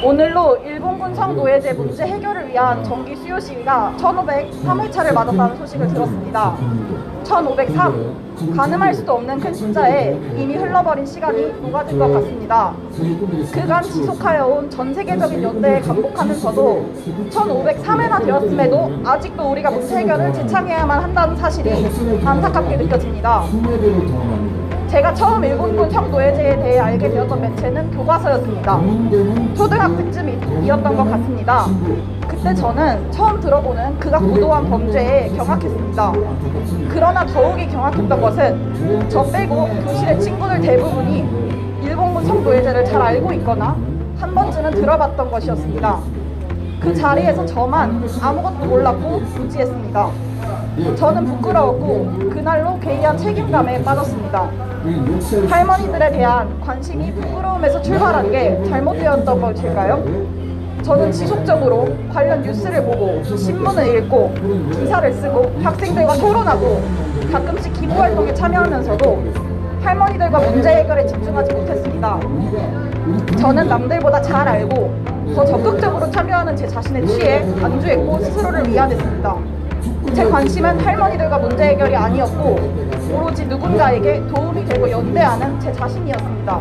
오늘로 일본군 성노예제 문제 해결을 위한 정기 수요 시위가 1503회차를 맞았다는 소식을 들었습니다. 1503, 가늠할 수도 없는 큰 숫자에 이미 흘러버린 시간이 녹아든 것 같습니다. 그간 지속하여 온 전 세계적인 연대에 감복하면서도 1503회나 되었음에도 아직도 우리가 문제 해결을 재창해야만 한다는 사실이 안타깝게 느껴집니다. 제가 처음 일본군 성노예제에 대해 알게 되었던 매체는 교과서였습니다. 초등학생쯤이었던 것 같습니다. 그때 저는 처음 들어보는 그가 고도한 범죄에 경악했습니다. 그러나 더욱이 경악했던 것은 저 빼고 교실의 친구들 대부분이 일본군 성노예제를 잘 알고 있거나 한 번쯤은 들어봤던 것이었습니다. 그 자리에서 저만 아무것도 몰랐고 무지했습니다. 저는 부끄러웠고 그날로 괴이한 책임감에 빠졌습니다. 할머니들에 대한 관심이 부끄러움에서 출발한 게 잘못되었던 것일까요? 저는 지속적으로 관련 뉴스를 보고 신문을 읽고 기사를 쓰고 학생들과 토론하고 가끔씩 기부활동에 참여하면서도 할머니들과 문제 해결에 집중하지 못했습니다. 저는 남들보다 잘 알고 더 적극적으로 참여하는 제 자신의 취에 안주했고 스스로를 미안했습니다. 제 관심은 할머니들과 문제 해결이 아니었고 오로지 누군가에게 도움이 되고 연대하는 제 자신이었습니다.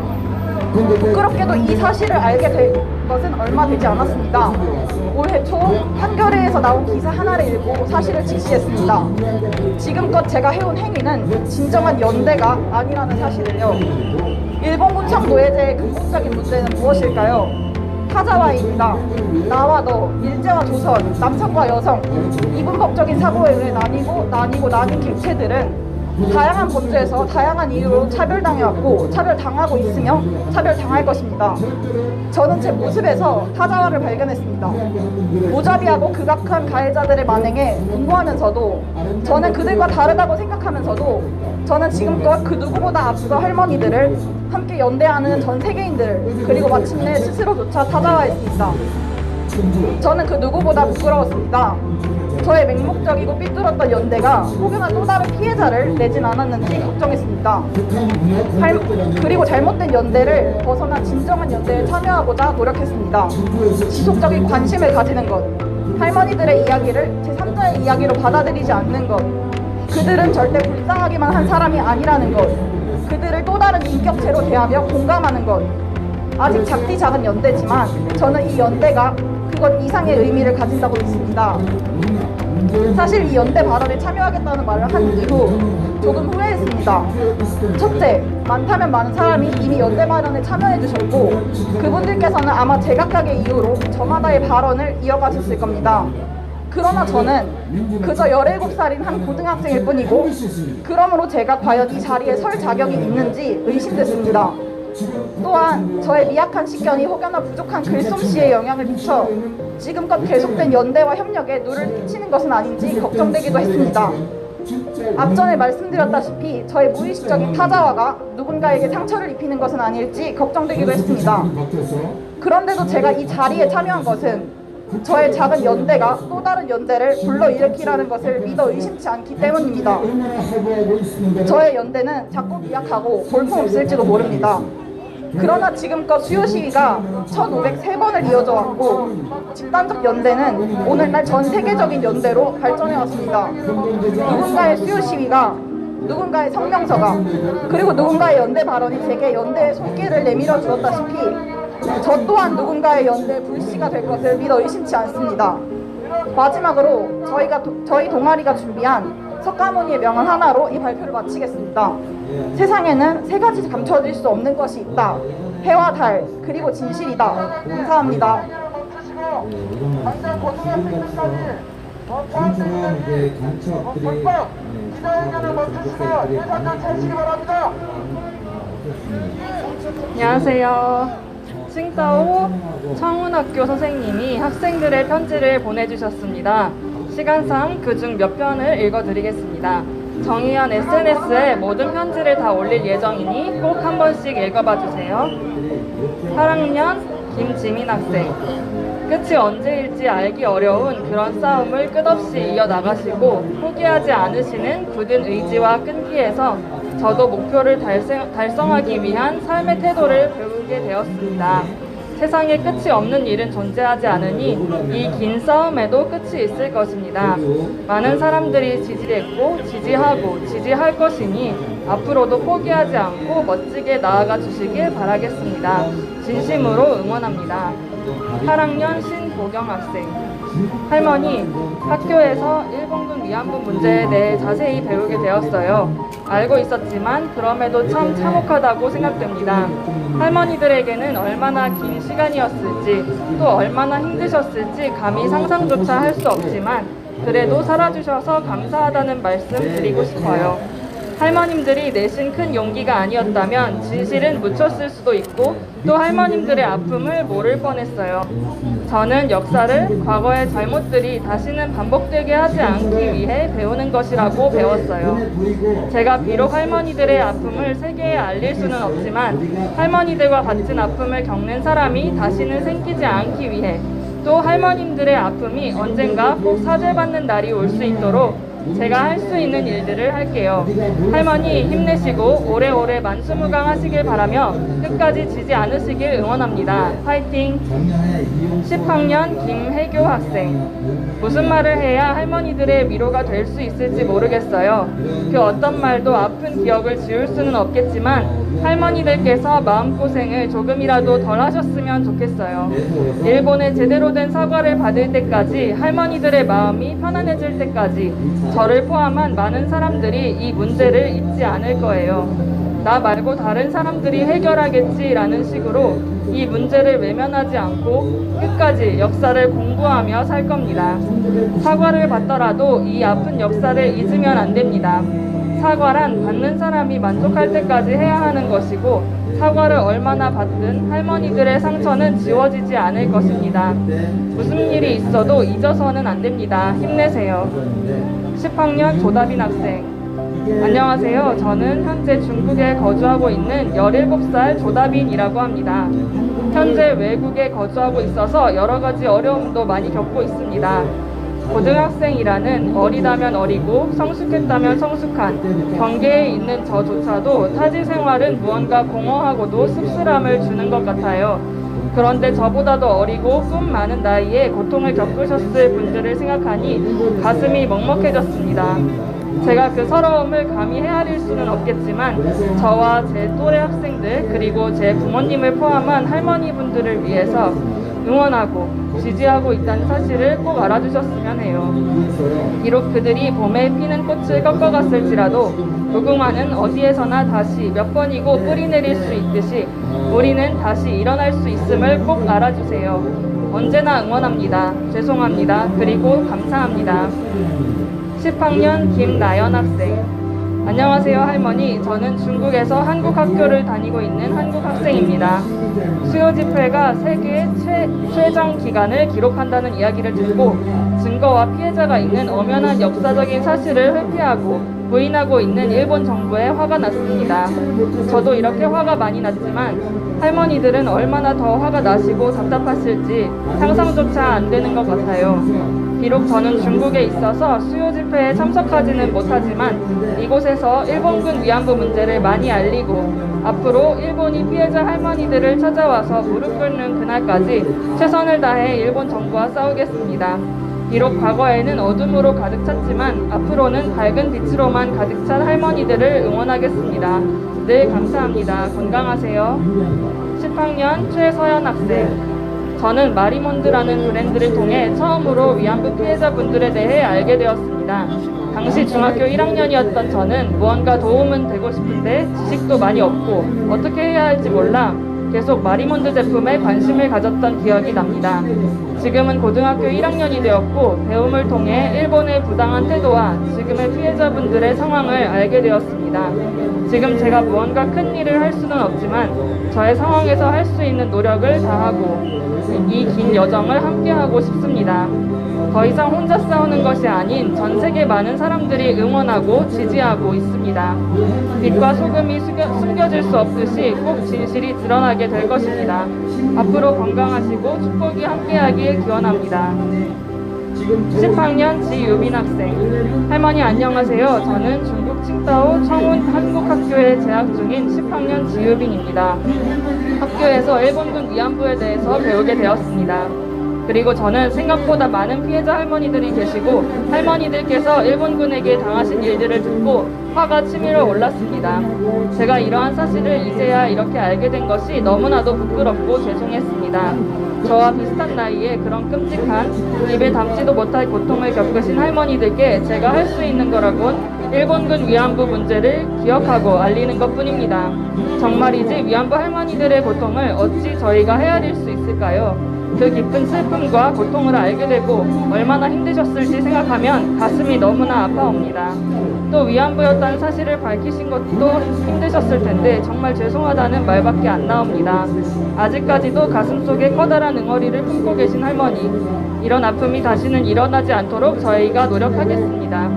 부끄럽게도 이 사실을 알게 된 것은 얼마 되지 않았습니다. 올해 초 한겨레에서 나온 기사 하나를 읽고 사실을 직시했습니다. 지금껏 제가 해온 행위는 진정한 연대가 아니라는 사실을요. 일본군 성노예제의 근본적인 문제는 무엇일까요? 타자와입니다. 나와 너, 일제와 조선, 남성과 여성, 이분법적인 사고에 의해 나뉜 객체들은 다양한 범죄에서 다양한 이유로 차별당해왔고 차별당하고 있으며 차별당할 것입니다. 저는 제 모습에서 타자와를 발견했습니다. 무자비하고 극악한 가해자들의 만행에 분노하면서도 저는 그들과 다르다고 생각하면서도 저는 지금껏 그 누구보다 앞서 할머니들을 함께 연대하는 전 세계인들 그리고 마침내 스스로조차 타자와했습니다. 저는 그 누구보다 부끄러웠습니다. 저의 맹목적이고 삐뚤었던 연대가 혹여나 또 다른 피해자를 내진 않았는지 걱정했습니다. 그리고 잘못된 연대를 벗어나 진정한 연대에 참여하고자 노력했습니다. 지속적인 관심을 가지는 것, 할머니들의 이야기를 제3자의 이야기로 받아들이지 않는 것, 그들은 절대 불쌍하기만 한 사람이 아니라는 것, 그들을 또 다른 인격체로 대하며 공감하는 것. 아직 작디 작은 연대지만 저는 이 연대가 그것 이상의 의미를 가진다고 믿습니다. 사실 이 연대 발언에 참여하겠다는 말을 한 이후 조금 후회했습니다. 첫째, 많다면 많은 사람이 이미 연대 발언에 참여해 주셨고 그분들께서는 아마 제각각의 이유로 저마다의 발언을 이어가셨을 겁니다. 그러나 저는 그저 17살인 한 고등학생일 뿐이고 그러므로 제가 과연 이 자리에 설 자격이 있는지 의심됐습니다. 또한 저의 미약한 식견이 혹여나 부족한 글솜씨에 영향을 미쳐 지금껏 계속된 연대와 협력에 누를 끼치는 것은 아닌지 걱정되기도 했습니다. 앞전에 말씀드렸다시피 저의 무의식적인 타자화가 누군가에게 상처를 입히는 것은 아닐지 걱정되기도 했습니다. 그런데도 제가 이 자리에 참여한 것은 저의 작은 연대가 또 다른 연대를 불러일으키라는 것을 믿어 의심치 않기 때문입니다. 저의 연대는 작고 미약하고 볼품없을지도 모릅니다. 그러나 지금껏 수요 시위가 1503번을 이어져 왔고 집단적 연대는 오늘날 전 세계적인 연대로 발전해 왔습니다. 누군가의 수요 시위가, 누군가의 성명서가, 그리고 누군가의 연대 발언이 제게 연대의 손길을 내밀어 주었다시피 저 또한 누군가의 연대의 불씨가 될 것을 믿어 의심치 않습니다. 마지막으로 저희 동아리가 준비한 석가모니의 명언 하나로 이 발표를 마치겠습니다. 세상에는 세 가지 감춰질 수 없는 것이 있다. 해와 달, 그리고 진실이다. 감사합니다. 안녕하세요. 칭따오 청운학교 선생님이 학생들의 편지를 보내주셨습니다. 시간상 그중 몇 편을 읽어드리겠습니다. 정의연 SNS에 모든 편지를 다 올릴 예정이니 꼭 한 번씩 읽어봐 주세요. 8학년 김지민 학생. 끝이 언제일지 알기 어려운 그런 싸움을 끝없이 이어나가시고 포기하지 않으시는 굳은 의지와 끈기에서 저도 목표를 달성하기 위한 삶의 태도를 배우게 되었습니다. 세상에 끝이 없는 일은 존재하지 않으니 이 긴 싸움에도 끝이 있을 것입니다. 많은 사람들이 지지했고 지지하고 지지할 것이니 앞으로도 포기하지 않고 멋지게 나아가 주시길 바라겠습니다. 진심으로 응원합니다. 8학년 신보경 학생. 할머니, 학교에서 일본군 위안부 문제에 대해 자세히 배우게 되었어요. 알고 있었지만 그럼에도 참 참혹하다고 생각됩니다. 할머니들에게는 얼마나 긴 시간이었을지 또 얼마나 힘드셨을지 감히 상상조차 할 수 없지만 그래도 살아주셔서 감사하다는 말씀 드리고 싶어요. 할머님들이 내신 큰 용기가 아니었다면 진실은 묻혔을 수도 있고 또 할머님들의 아픔을 모를 뻔했어요. 저는 역사를 과거의 잘못들이 다시는 반복되게 하지 않기 위해 배우는 것이라고 배웠어요. 제가 비록 할머니들의 아픔을 세계에 알릴 수는 없지만 할머니들과 같은 아픔을 겪는 사람이 다시는 생기지 않기 위해 또 할머님들의 아픔이 언젠가 꼭 사죄받는 날이 올 수 있도록 제가 할 수 있는 일들을 할게요. 할머니 힘내시고 오래오래 만수무강하시길 바라며 끝까지 지지 않으시길 응원합니다. 파이팅! 10학년 김혜교 학생. 무슨 말을 해야 할머니들의 위로가 될 수 있을지 모르겠어요. 그 어떤 말도 아픈 기억을 지울 수는 없겠지만 할머니들께서 마음고생을 조금이라도 덜 하셨으면 좋겠어요. 일본의 제대로 된 사과를 받을 때까지 할머니들의 마음이 편안해질 때까지 저를 포함한 많은 사람들이 이 문제를 잊지 않을 거예요. 나 말고 다른 사람들이 해결하겠지라는 식으로 이 문제를 외면하지 않고 끝까지 역사를 공부하며 살 겁니다. 사과를 받더라도 이 아픈 역사를 잊으면 안 됩니다. 사과란 받는 사람이 만족할 때까지 해야 하는 것이고 사과를 얼마나 받든 할머니들의 상처는 지워지지 않을 것입니다. 무슨 일이 있어도 잊어서는 안 됩니다. 힘내세요. 10학년 조다빈 학생. 안녕하세요. 저는 현재 중국에 거주하고 있는 17살 조다빈이라고 합니다. 현재 외국에 거주하고 있어서 여러 가지 어려움도 많이 겪고 있습니다. 고등학생이라는 어리다면 어리고 성숙했다면 성숙한 경계에 있는 저조차도 타지 생활은 무언가 공허하고도 씁쓸함을 주는 것 같아요. 그런데 저보다도 어리고 꿈 많은 나이에 고통을 겪으셨을 분들을 생각하니 가슴이 먹먹해졌습니다. 제가 그 서러움을 감히 헤아릴 수는 없겠지만 저와 제 또래 학생들 그리고 제 부모님을 포함한 할머니분들을 위해서 응원하고 지지하고 있다는 사실을 꼭 알아주셨으면 해요. 비록 그들이 봄에 피는 꽃을 꺾어갔을지라도 무궁화는 어디에서나 다시 몇 번이고 뿌리 내릴 수 있듯이 우리는 다시 일어날 수 있음을 꼭 알아주세요. 언제나 응원합니다. 죄송합니다. 그리고 감사합니다. 10학년 김나연 학생. 안녕하세요 할머니. 저는 중국에서 한국 학교를 다니고 있는 한국 학생입니다. 수요 집회가 세계의 최장 기간을 기록한다는 이야기를 듣고 증거와 피해자가 있는 엄연한 역사적인 사실을 회피하고 부인하고 있는 일본 정부에 화가 났습니다. 저도 이렇게 화가 많이 났지만 할머니들은 얼마나 더 화가 나시고 답답하실지 상상조차 안 되는 것 같아요. 비록 저는 중국에 있어서 수요 집회에 참석하지는 못하지만 이곳에서 일본군 위안부 문제를 많이 알리고 앞으로 일본이 피해자 할머니들을 찾아와서 무릎 꿇는 그날까지 최선을 다해 일본 정부와 싸우겠습니다. 비록 과거에는 어둠으로 가득 찼지만 앞으로는 밝은 빛으로만 가득 찬 할머니들을 응원하겠습니다. 늘 감사합니다. 건강하세요. 10학년 최서연 학생. 저는 마리몬드라는 브랜드를 통해 처음으로 위안부 피해자분들에 대해 알게 되었습니다. 당시 중학교 1학년이었던 저는 무언가 도움은 되고 싶은데 지식도 많이 없고 어떻게 해야 할지 몰라 계속 마리몬드 제품에 관심을 가졌던 기억이 납니다. 지금은 고등학교 1학년이 되었고 배움을 통해 일본의 부당한 태도와 지금의 피해자분들의 상황을 알게 되었습니다. 지금 제가 무언가 큰 일을 할 수는 없지만 저의 상황에서 할 수 있는 노력을 다하고 이 긴 여정을 함께하고 싶습니다. 더 이상 혼자 싸우는 것이 아닌 전 세계 많은 사람들이 응원하고 지지하고 있습니다. 빛과 소금이 숨겨질 수 없듯이 꼭 진실이 드러나게 될 것입니다. 앞으로 건강하시고 축복이 함께하길 기원합니다. 10학년 지유빈 학생. 할머니 안녕하세요. 저는 중국 칭다오 청운 한국학교에 재학 중인 10학년 지유빈입니다. 학교에서 일본군 위안부에 대해서 배우게 되었습니다. 그리고 저는 생각보다 많은 피해자 할머니들이 계시고 할머니들께서 일본군에게 당하신 일들을 듣고 화가 치밀어 올랐습니다. 제가 이러한 사실을 이제야 이렇게 알게 된 것이 너무나도 부끄럽고 죄송했습니다. 저와 비슷한 나이에 그런 끔찍한 입에 담지도 못할 고통을 겪으신 할머니들께 제가 할 수 있는 거라곤 일본군 위안부 문제를 기억하고 알리는 것뿐입니다. 정말이지 위안부 할머니들의 고통을 어찌 저희가 헤아릴 수 있을까요? 그 깊은 슬픔과 고통을 알게 되고 얼마나 힘드셨을지 생각하면 가슴이 너무나 아파옵니다. 또 위안부였다는 사실을 밝히신 것도 힘드셨을 텐데 정말 죄송하다는 말밖에 안 나옵니다. 아직까지도 가슴속에 커다란 응어리를 품고 계신 할머니, 이런 아픔이 다시는 일어나지 않도록 저희가 노력하겠습니다.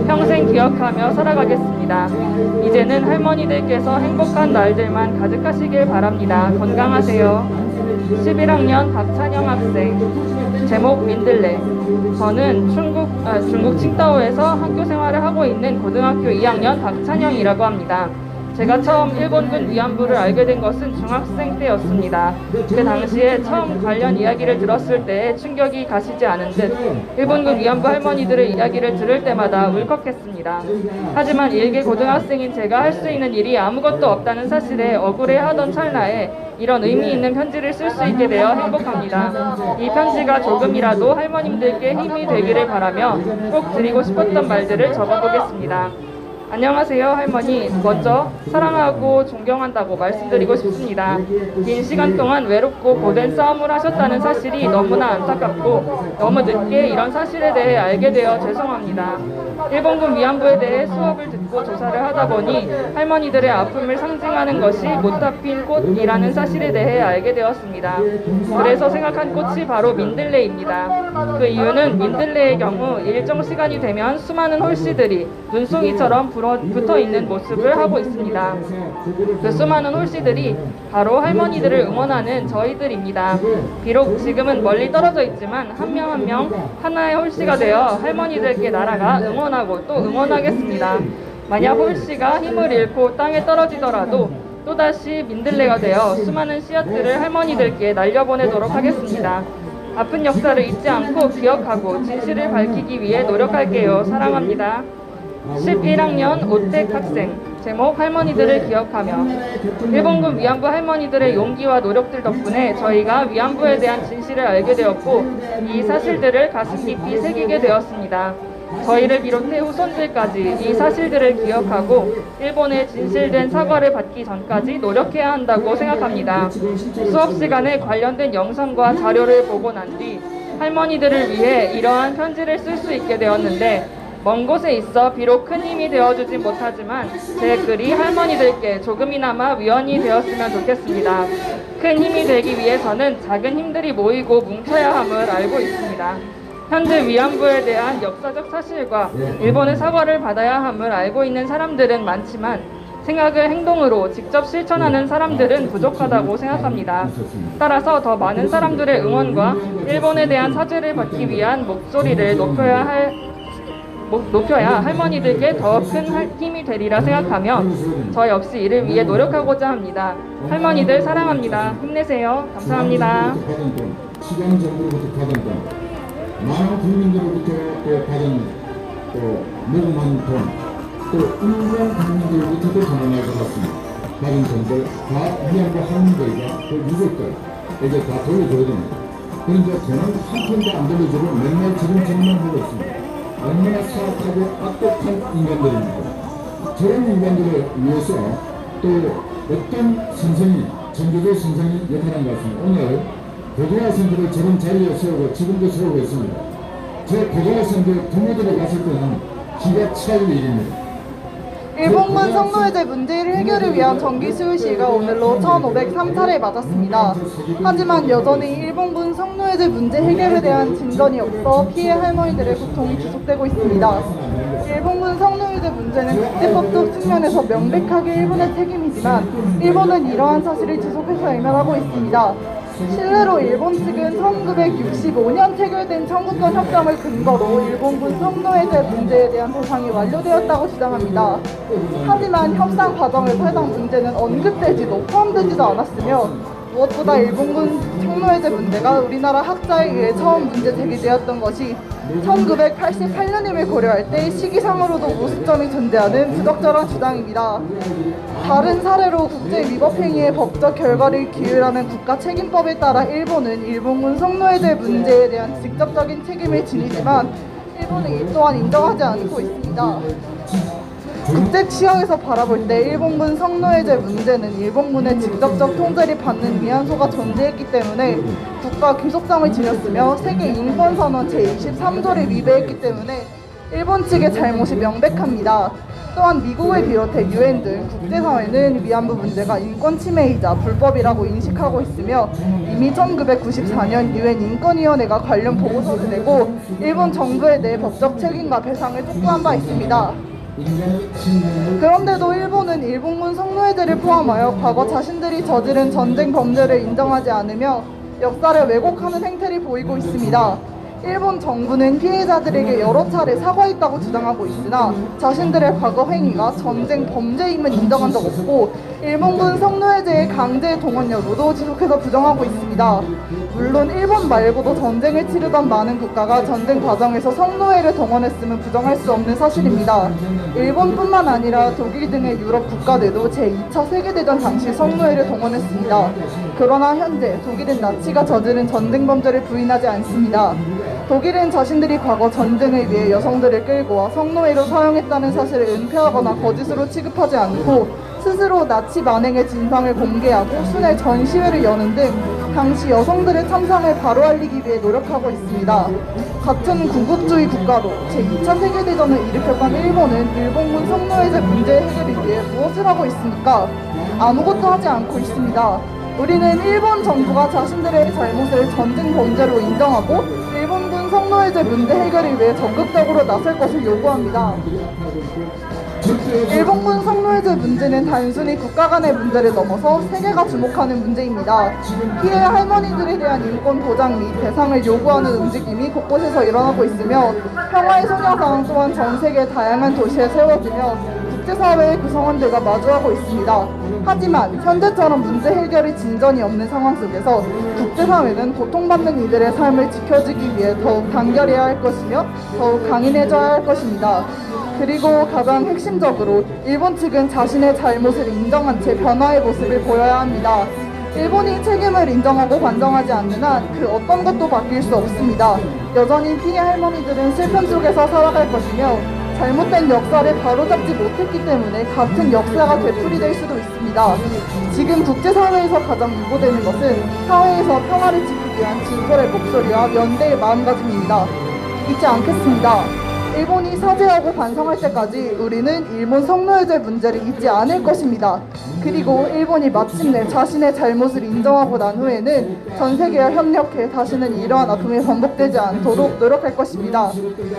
평생 기억하며 살아가겠습니다. 이제는 할머니들께서 행복한 날들만 가득하시길 바랍니다. 건강하세요. 11학년 박찬영 학생. 제목 민들레. 저는 중국 칭다오에서 학교 생활을 하고 있는 고등학교 2학년 박찬영이라고 합니다. 제가 처음 일본군 위안부를 알게 된 것은 중학생 때였습니다. 그 당시에 처음 관련 이야기를 들었을 때 충격이 가시지 않은 듯 일본군 위안부 할머니들의 이야기를 들을 때마다 울컥했습니다. 하지만 일개 고등학생인 제가 할 수 있는 일이 아무것도 없다는 사실에 억울해하던 찰나에 이런 의미 있는 편지를 쓸 수 있게 되어 행복합니다. 이 편지가 조금이라도 할머님들께 힘이 되기를 바라며 꼭 드리고 싶었던 말들을 적어보겠습니다. 안녕하세요 할머니. 먼저 사랑하고 존경한다고 말씀드리고 싶습니다. 긴 시간 동안 외롭고 고된 싸움을 하셨다는 사실이 너무나 안타깝고 너무 늦게 이런 사실에 대해 알게 되어 죄송합니다. 일본군 위안부에 대해 수업을 듣고 조사를 하다 보니 할머니들의 아픔을 상징하는 것이 못다 핀 꽃이라는 사실에 대해 알게 되었습니다. 그래서 생각한 꽃이 바로 민들레입니다. 그 이유는 민들레의 경우 일정 시간이 되면 수많은 홀씨들이 눈송이처럼 붙어 있는 모습을 하고 있습니다. 그 수많은 홀씨들이 바로 할머니들을 응원하는 저희들입니다. 비록 지금은 멀리 떨어져 있지만 한 명 한 명 하나의 홀씨가 되어 할머니들께 날아가 응원하고 또 응원하겠습니다. 만약 홀씨가 힘을 잃고 땅에 떨어지더라도 또다시 민들레가 되어 수많은 씨앗들을 할머니들께 날려보내도록 하겠습니다. 아픈 역사를 잊지 않고 기억하고 진실을 밝히기 위해 노력할게요. 사랑합니다. 11학년 오택 학생. 제목 할머니들을 기억하며. 일본군 위안부 할머니들의 용기와 노력들 덕분에 저희가 위안부에 대한 진실을 알게 되었고 이 사실들을 가슴 깊이 새기게 되었습니다. 저희를 비롯해 후손들까지 이 사실들을 기억하고 일본의 진실된 사과를 받기 전까지 노력해야 한다고 생각합니다. 수업 시간에 관련된 영상과 자료를 보고 난 뒤 할머니들을 위해 이러한 편지를 쓸 수 있게 되었는데 먼 곳에 있어 비록 큰 힘이 되어주진 못하지만 제 글이 할머니들께 조금이나마 위안이 되었으면 좋겠습니다. 큰 힘이 되기 위해서는 작은 힘들이 모이고 뭉쳐야 함을 알고 있습니다. 현재 위안부에 대한 역사적 사실과 일본의 사과를 받아야 함을 알고 있는 사람들은 많지만 생각을 행동으로 직접 실천하는 사람들은 부족하다고 생각합니다. 따라서 더 많은 사람들의 응원과 일본에 대한 사죄를 받기 위한 목소리를 높여야 할머니들께 더 큰 힘이 되리라 생각하며 저 역시 이를 위해 노력하고자 합니다. 할머니들 사랑합니다. 힘내세요. 감사합니다. 시간 정도로부터 받은 돈, 많은 국민들로부터 또 받은 또 모금한 돈, 또 일반 국민들로부터도 돈을 받았습니다. 받은 돈들 다 위안부 할머니들과 또 유족들에게 다 돌려줘야 됩니다. 그런데 돈은 한 푼도 안 돌려주고 맨날 지름책만 하고 있습니다. 얼마나 사악하고 악독한 인간들입니다. 저런 인간들을 위해서 또 어떤 선생이, 전교조 선생이 역할한 것 같습니다. 오늘 고등학생들을 저런 자리에 세우고 지금도 세우고 있습니다. 저 고등학생들 부모들이 갔을 때는 기가 차일 일입니다. 일본군 성노예제 문제 해결을 위한 정기 수요시가 오늘로 1503차례 맞았습니다. 하지만 여전히 일본군 성노예제 문제 해결에 대한 진전이 없어 피해 할머니들의 고통이 지속되고 있습니다. 일본군 성노예제 문제는 국제법적 측면에서 명백하게 일본의 책임이지만 일본은 이러한 사실을 지속해서 외면하고 있습니다. 실례로 일본 측은 1965년 체결된 청구권 협정을 근거로 일본군 성노예제 문제에 대한 보상이 완료되었다고 주장합니다. 하지만 협상 과정에서 해당 문제는 언급되지도 포함되지도 않았으며 무엇보다 일본군 청노예제 문제가 우리나라 학자에 의해 처음 문제 제기되었던 것이 1988년임을 고려할 때 시기상으로도 모순점이 존재하는 부적절한 주장입니다. 다른 사례로 국제 위법 행위의 법적 결과를 기율하는 국가책임법에 따라 일본은 일본군 성노예제 문제에 대한 직접적인 책임을 지니지만 일본은 이 또한 인정하지 않고 있습니다. 국제 취향에서 바라볼 때 일본군 성노예제 문제는 일본군의 직접적 통제를 받는 위안소가 존재했기 때문에 국가 귀속성을 지녔으며 세계 인권선언 제23조를 위배했기 때문에 일본 측의 잘못이 명백합니다. 또한 미국을 비롯해 유엔 등 국제사회는 위안부 문제가 인권 침해이자 불법이라고 인식하고 있으며 이미 1994년 유엔 인권위원회가 관련 보고서를 내고 일본 정부에 대해 법적 책임과 배상을 촉구한 바 있습니다. 그런데도 일본은 일본군 성노예제를 포함하여 과거 자신들이 저지른 전쟁 범죄를 인정하지 않으며 역사를 왜곡하는 행태를 보이고 있습니다. 일본 정부는 피해자들에게 여러 차례 사과했다고 주장하고 있으나 자신들의 과거 행위가 전쟁 범죄임은 인정한 적 없고 일본군 성노예제의 강제 동원 여부도 지속해서 부정하고 있습니다. 물론 일본 말고도 전쟁을 치르던 많은 국가가 전쟁 과정에서 성노예를 동원했음은 부정할 수 없는 사실입니다. 일본뿐만 아니라 독일 등의 유럽 국가들도 제2차 세계대전 당시 성노예를 동원했습니다. 그러나 현재 독일은 나치가 저지른 전쟁 범죄를 부인하지 않습니다. 독일은 자신들이 과거 전쟁을 위해 여성들을 끌고 와 성노예로 사용했다는 사실을 은폐하거나 거짓으로 취급하지 않고 스스로 나치 만행의 진상을 공개하고 순회 전시회를 여는 등 당시 여성들의 참상을 바로 알리기 위해 노력하고 있습니다. 같은 군국주의 국가로 제2차 세계대전을 일으켰던 일본은 일본군 성노예제 문제 해결을 위해 무엇을 하고 있습니까? 아무것도 하지 않고 있습니다. 우리는 일본 정부가 자신들의 잘못을 전쟁 범죄로 인정하고 일본군 성노예제 문제 해결을 위해 적극적으로 나설 것을 요구합니다. 일본군 성노예제 문제는 단순히 국가 간의 문제를 넘어서 세계가 주목하는 문제입니다. 피해 할머니들에 대한 인권 보장 및 배상을 요구하는 움직임이 곳곳에서 일어나고 있으며 평화의 소녀상 또한 전 세계 다양한 도시에 세워지며 국제사회의 구성원들과 마주하고 있습니다. 하지만 현재처럼 문제 해결의 진전이 없는 상황 속에서 국제사회는 고통받는 이들의 삶을 지켜주기 위해 더욱 단결해야 할 것이며 더욱 강인해져야 할 것입니다. 그리고 가장 핵심적으로 일본 측은 자신의 잘못을 인정한 채 변화의 모습을 보여야 합니다. 일본이 책임을 인정하고 반성하지 않는 한 그 어떤 것도 바뀔 수 없습니다. 여전히 피해 할머니들은 슬픔 속에서 살아갈 것이며 잘못된 역사를 바로잡지 못했기 때문에 같은 역사가 되풀이될 수도 있습니다. 지금 국제사회에서 가장 요구되는 것은 사회에서 평화를 지키기 위한 진솔의 목소리와 연대의 마음가짐입니다. 잊지 않겠습니다. 일본이 사죄하고 반성할 때까지 우리는 일본 성노예제 문제를 잊지 않을 것입니다. 그리고 일본이 마침내 자신의 잘못을 인정하고 난 후에는 전 세계와 협력해 다시는 이러한 아픔이 반복되지 않도록 노력할 것입니다.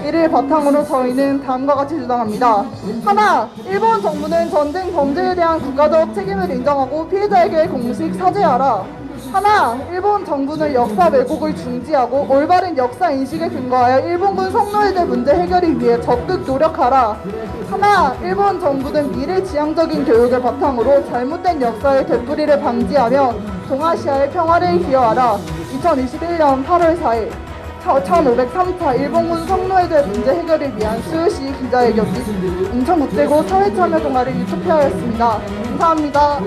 이를 바탕으로 저희는 다음과 같이 주장합니다. 하나, 일본 정부는 전쟁 범죄에 대한 국가적 책임을 인정하고 피해자에게 공식 사죄하라. 하나, 일본 정부는 역사 왜곡을 중지하고 올바른 역사 인식에 근거하여 일본군 성노예제 문제 해결을 위해 적극 노력하라. 하나, 일본 정부는 미래지향적인 교육을 바탕으로 잘못된 역사의 되풀이를 방지하며 동아시아의 평화를 기여하라. 2021년 8월 4일 1503차 일본군 성노예제 문제 해결을 위한 수요시 기자회견 및 인천국제고 사회참여 동아리 유튜브였습니다. 감사합니다.